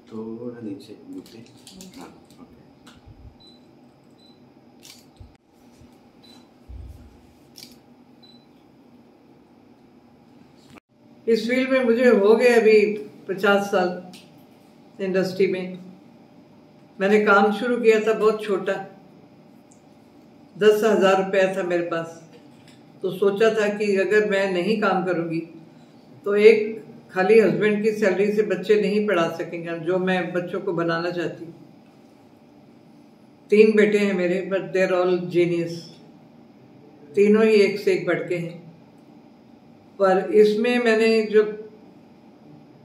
थोड़ा नीचे नीचे। हाँ ओके। इस फील्ड में मुझे हो गए अभी 50 साल इंडस्ट्री में। मैंने काम शुरू किया था बहुत छोटा, 10,000 रुपया था मेरे पास। तो सोचा था कि अगर मैं नहीं काम करूँगी तो एक खाली हस्बैंड की सैलरी से बच्चे नहीं पढ़ा सकेंगे जो मैं बच्चों को बनाना चाहती हूँ। 3 बेटे हैं मेरे, बट देर ऑल जीनियस, तीनों ही एक से एक बढ़ के हैं। पर इसमें मैंने जब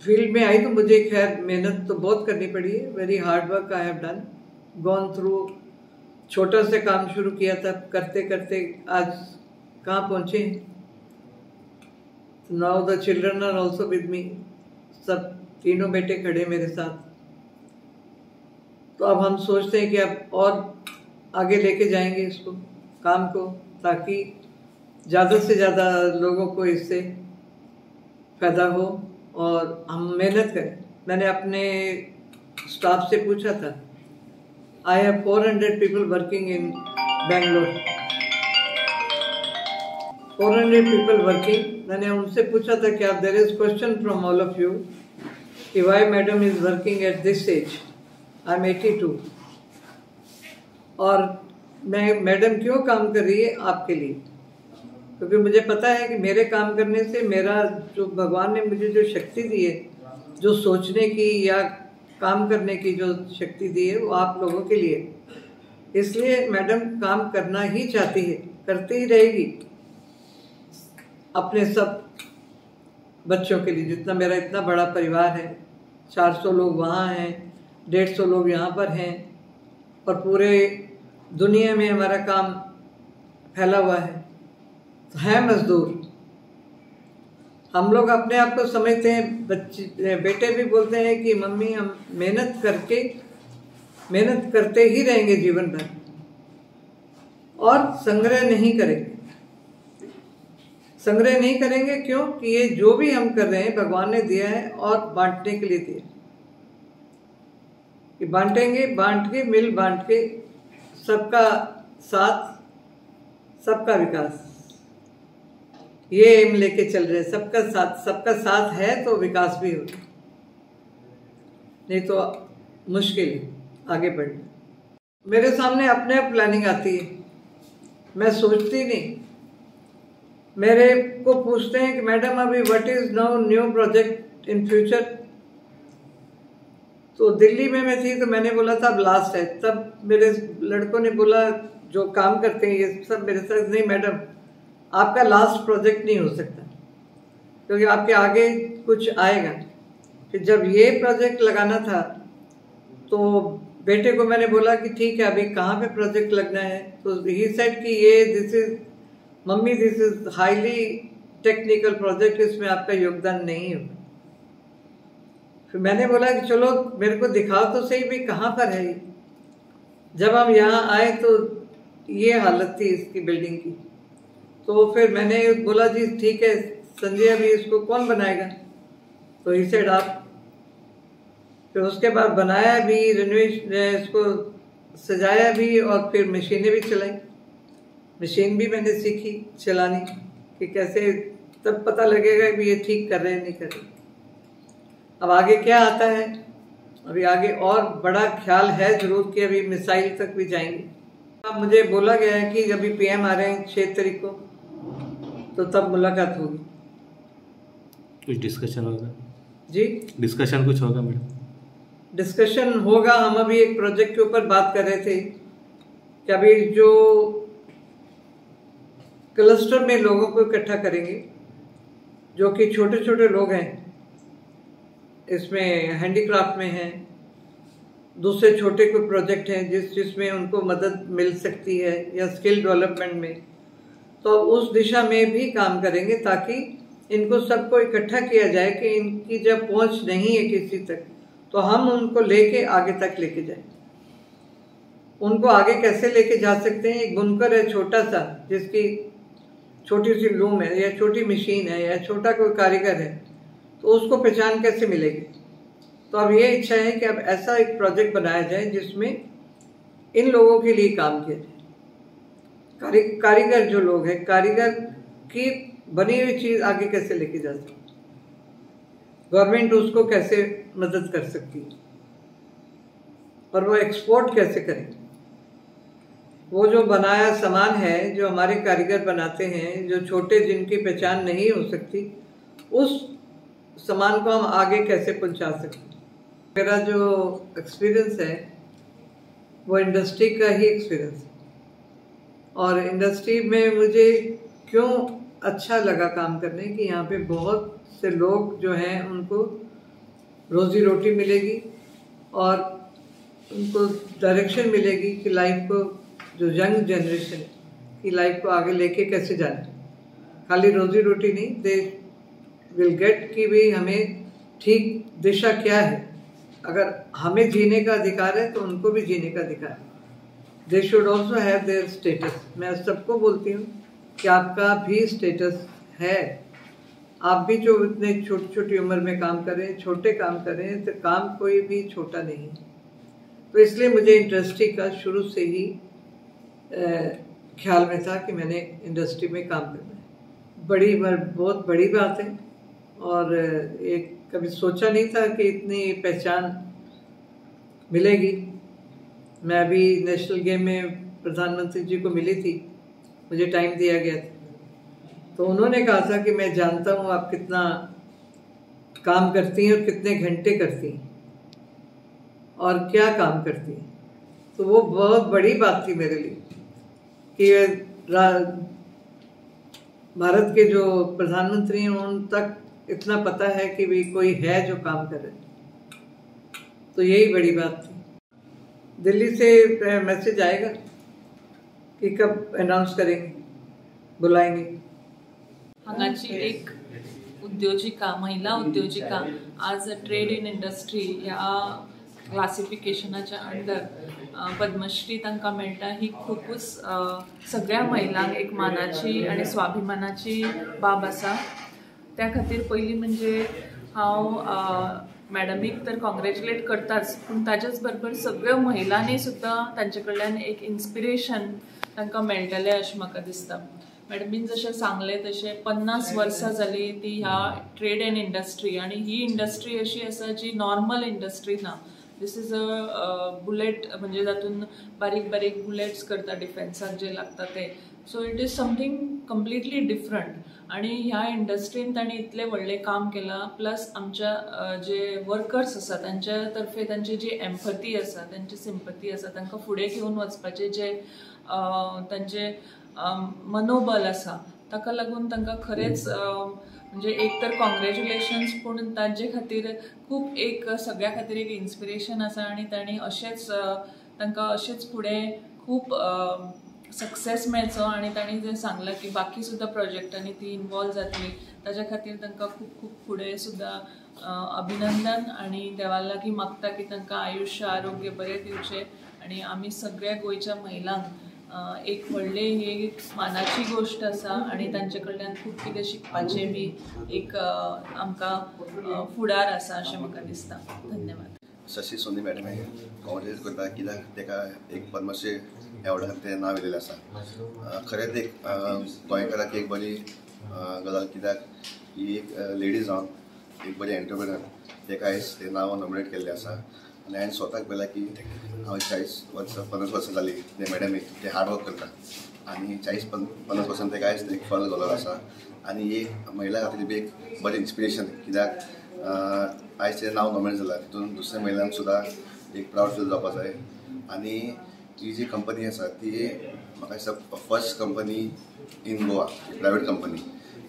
फील्ड में आई तो मुझे खैर मेहनत तो बहुत करनी पड़ी है। Very hard work I have done, gone through. छोटा से काम शुरू किया था, करते करते आज कहाँ पहुँचे हैं। Now the children are also with me, सब तीनों बेटे खड़े मेरे साथ। तो अब हम सोचते हैं कि अब और आगे लेके जाएंगे इसको, काम को, ताकि ज़्यादा से ज़्यादा लोगों को इससे फ़ायदा हो और हम मेहनत करें। मैंने अपने स्टाफ से पूछा था, I have 400 people working in Bangalore, 400 people working. मैंने उनसे पूछा था कि आप, there is question from all of you कि why madam is working at this age, I am 82, और मैं मैडम क्यों काम कर रही है आपके लिए, क्योंकि मुझे पता है कि मेरे काम करने से मेरा जो भगवान ने मुझे जो शक्ति दी है, जो सोचने की या काम करने की जो शक्ति दी है, वो आप लोगों के लिए। इसलिए मैडम काम करना ही चाहती है, करती ही रहेगी अपने सब बच्चों के लिए। जितना मेरा इतना बड़ा परिवार है, 400 लोग वहाँ हैं, 150 लोग यहाँ पर हैं, और पूरे दुनिया में हमारा काम फैला हुआ है मजदूर। हम लोग अपने आप को समझते हैं, बच्चे बेटे भी बोलते हैं कि मम्मी हम मेहनत करते ही रहेंगे जीवन भर, और संग्रह नहीं करेंगे। संग्रह नहीं करेंगे क्यों? कि ये जो भी हम कर रहे हैं भगवान ने दिया है और बांटने के लिए दिया, कि बांटेंगे, बांट के, मिल बांट के, सबका साथ सबका विकास, ये एम लेके चल रहे। सबका साथ है तो विकास भी होगा, नहीं तो मुश्किल है आगे बढ़ना। मेरे सामने अपने आप प्लानिंग आती है, मैं सोचती नहीं। मेरे को पूछते हैं कि मैडम अभी what is now new project in future. तो दिल्ली में मैं थी तो मैंने बोला था अब लास्ट है। तब मेरे लड़कों ने बोला, जो काम करते हैं ये सब मेरे साथ, नहीं मैडम आपका लास्ट प्रोजेक्ट नहीं हो सकता, क्योंकि आपके आगे कुछ आएगा। फिर जब ये प्रोजेक्ट लगाना था तो बेटे को मैंने बोला कि ठीक है अभी कहाँ पे प्रोजेक्ट लगना है। तो ही सेड कि ये this is mummy, this is highly technical project, इसमें आपका योगदान नहीं होगा। फिर मैंने बोला कि चलो मेरे को दिखाओ तो सही भी कहाँ पर है ये। जब हम यहाँ आए तो ये हालत थी इसकी बिल्डिंग की। तो फिर मैंने बोला जी ठीक है संजय, अभी इसको कौन बनाएगा? तो ही सेड आप। फिर उसके बाद बनाया भी, रिनोवेशन, इसको सजाया भी, और फिर मशीनें भी चलाई। मशीन भी मैंने सीखी चलानी कि कैसे, तब पता लगेगा कि ये ठीक कर रहे हैं नहीं कर रहे। अब आगे क्या आता है, अभी आगे और बड़ा ख्याल है जरूर कि अभी मिसाइल तक भी जाएंगे। अब मुझे बोला गया है कि अभी पीएम आ रहे हैं 6 तारीख को, तो तब मुलाकात होगी। कुछ डिस्कशन होगा जी? डिस्कशन कुछ होगा मैडम? डिस्कशन होगा। हम अभी एक प्रोजेक्ट के ऊपर बात कर रहे थे कि अभी जो क्लस्टर में लोगों को इकट्ठा करेंगे, जो कि छोटे छोटे लोग हैं, इसमें हैंडीक्राफ्ट में हैं, दूसरे छोटे कोई प्रोजेक्ट हैं जिसमें उनको मदद मिल सकती है, या स्किल डेवलपमेंट में, तो उस दिशा में भी काम करेंगे ताकि इनको सबको इकट्ठा किया जाए कि इनकी जब पहुंच नहीं है किसी तक तो हम उनको लेके आगे तक लेके जाएं। उनको आगे कैसे लेके जा सकते हैं? एक बुनकर है छोटा सा, जिसकी छोटी सी लूम है, या छोटी मशीन है, या छोटा कोई कारीगर है, तो उसको पहचान कैसे मिलेगी? तो अब ये इच्छा है कि अब ऐसा एक प्रोजेक्ट बनाया जाए जिसमें इन लोगों के लिए काम किया जाए। कारीगर जो लोग हैं, कारीगर की बनी हुई चीज़ आगे कैसे लेके जा सकती, गवर्नमेंट उसको कैसे मदद कर सकती है और वो एक्सपोर्ट कैसे करें। वो जो बनाया सामान है, जो हमारे कारीगर बनाते हैं, जो छोटे जिनकी पहचान नहीं हो सकती, उस सामान को हम आगे कैसे पहुंचा सकते हैं। मेरा जो एक्सपीरियंस है वो इंडस्ट्री का ही एक्सपीरियंस है, और इंडस्ट्री में मुझे क्यों अच्छा लगा काम करने की, यहाँ पे बहुत से लोग जो हैं उनको रोजी रोटी मिलेगी और उनको डायरेक्शन मिलेगी कि लाइफ को, जो यंग जनरेशन की लाइफ को आगे लेके कैसे जाना। खाली रोजी रोटी नहीं, दे विल गेट कि भी हमें ठीक दिशा क्या है। अगर हमें जीने का अधिकार है तो उनको भी जीने का अधिकार है। They should also have their status. मैं सबको बोलती हूँ कि आपका भी स्टेटस है। आप भी जो इतने छोटी छोटी उम्र में काम कर रहे हैं, छोटे काम कर रहे हैं, तो काम कोई भी छोटा नहीं है। तो इसलिए मुझे इंडस्ट्री का शुरू से ही ख्याल में था कि मैंने इंडस्ट्री में काम करना है। बहुत बड़ी बात है, और एक कभी सोचा नहीं था कि इतनी पहचान मिलेगी। मैं अभी नेशनल गेम में प्रधानमंत्री जी को मिली थी, मुझे टाइम दिया गया था, तो उन्होंने कहा था कि मैं जानता हूँ आप कितना काम करती हैं और कितने घंटे करती हैं और क्या काम करती हैं। तो वो बहुत बड़ी बात थी मेरे लिए कि भारत के जो प्रधानमंत्री हैं उन तक इतना पता है कि भी कोई है जो काम कर रहे हैं। तो यही बड़ी बात थी। दिल्ली से मैसेज आएगा कि कब अनाउंस करेंगे, बुलाएंगे। हांगाची एक उद्योजिका, महिला उद्योजिका आज ट्रेड इन इंडस्ट्री ह्या क्लासिफिकेशनाच्या अंडर पद्मश्री तांकां मेळटा ही खूपच सगळ्या महिलांक एक मानाची आणि स्वाभिमानाची बाब आसा। त्या खातीर पयली म्हणजे हांव मॅडमीक तर कॉंग्रॅच्युलेट करताच, पूण ताच्याच बरोबर सगळ्या महिलांनी सुद्दां तांचे कडल्यान एक इन्स्पिरेशन तांकां मेळटलें अशें म्हाका दिसता। मॅडमीन जशें सांगलें तशें 50 वर्सां जाली ती ह्या ट्रेड एंड इंडस्ट्री, आनी ही इंडस्ट्री अशी आसा जी नॉर्मल इंडस्ट्री ना। दिस इज अ बुलेट, म्हणजे तातूंत बारीक बारीक बुलेट्स करता डिफेन्साक जे लागता ते। So it is something completely different, आणि ह्या इंडस्ट्रीन तांणी इतलें व्हडलें काम केलां। प्लस आमच्या जे वर्कर्स आसा तांच्या तर्फे तांची जी एम्पथी आसा, तांची सिंपथी आसा, तांकां फुडें घेवन वचपाचें जे तांचे मनोबल आसा, ताका लागून तांकां खरेंच म्हणजे एक तर कॉंग्रॅच्युलेशन्स, पूण तांचे खातीर खूब एक सगळ्या खातीर एक इन्स्पिरेशन आसा। आनी तांणी अशेंच तांकां अशेंच फुडें खूब सक्सेस मेळचो, आनी तांणी जें सांगलां की बाकी सुद्दां प्रोजेक्टांनी ती इन्वॉल्व जातली, ताच्या खातीर तांकां खूब खूब फुडें सुद्दां अभिनंदन। आनी देवा लागीं मागता की तांकां आयुश्य आरोग्य बरें दिवचें, आनी आमी सगळ्या गोंयच्या महिलांक एक व्हडली ही मानाची गोष्ट आसा, आनी तांचे कडल्यान खूब कितें शिकपाचें बी एक आमकां फुडार आसा अशें म्हाका दिसता। धन्यवाद। शशी सोनी मॅडम कॉंग्रॅच्युलेट करता, कित्याक ताका एक पद्मश्री एवॉर्डाक तें नांव येयलेलें आसा। खरेंच एक गोंयकाराक एक बरी गजाल, कित्याक ही एक लेडी जावन एक बरी एंटरप्रेनर, ताका आयज तें नांव नॉमिनेट केल्लें आसा। आनी हांवें स्वताक पळयलां की हांव 50 वर्सां जाली ते मॅडमीक ते हार्ड वर्क करता, आनी 40-50 वर्सां ताका आयज एक फळ गेलो आसा। आनी एक महिला खातीर बी एक बरें इन्स्पिरेशन, कित्याक आयज तें नांव नॉमिनेट जालां, तितून दुसऱ्या महिलांक सुद्दां एक प्रावड फील जावपा जाय। आनी ही जी कंपनी आसा ती म्हाका दिसता फर्स्ट कंपनी इन गोवा, प्रायवेट कंपनी,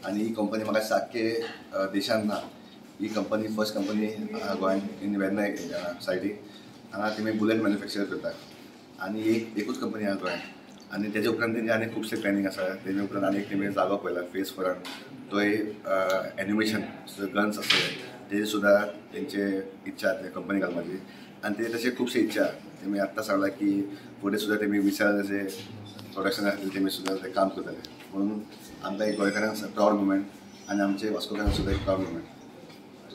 आनी ही कंपनी म्हाका दिसता आख्खे देशांत ना। ही कंपनी फर्स्ट कंपनी गोंयांत इन वेर्ना सायडीक, हांगा तेमी बुलेट मॅन्युफॅक्चर करता, आनी एकूच कंपनी आहा गोंयांत। आनी तेजे उपरांत तेंचे आनी खुबशे प्लॅनिंग आसा। तेजे उपरांत आनी तेमी जागो पळयला फेज 4, तो एनिमेशन गन्स आसतले, तेजे सुद्दां तेंचे इच्छा ते कंपनी घालपाची, आनी ते तशे खुबशे इच्छा तेमी आत्तां सांगला की फुडें सुद्दां तेमी विशाल जे प्रोडक्शन आसतले तेमी सुद्दां ते काम करतले। म्हणून आमकां एक गोंयकारांक प्रावड मुवमेंट, आनी आमचे वास्कोकारांक सुद्दां एक प्रावड मुवमेंट।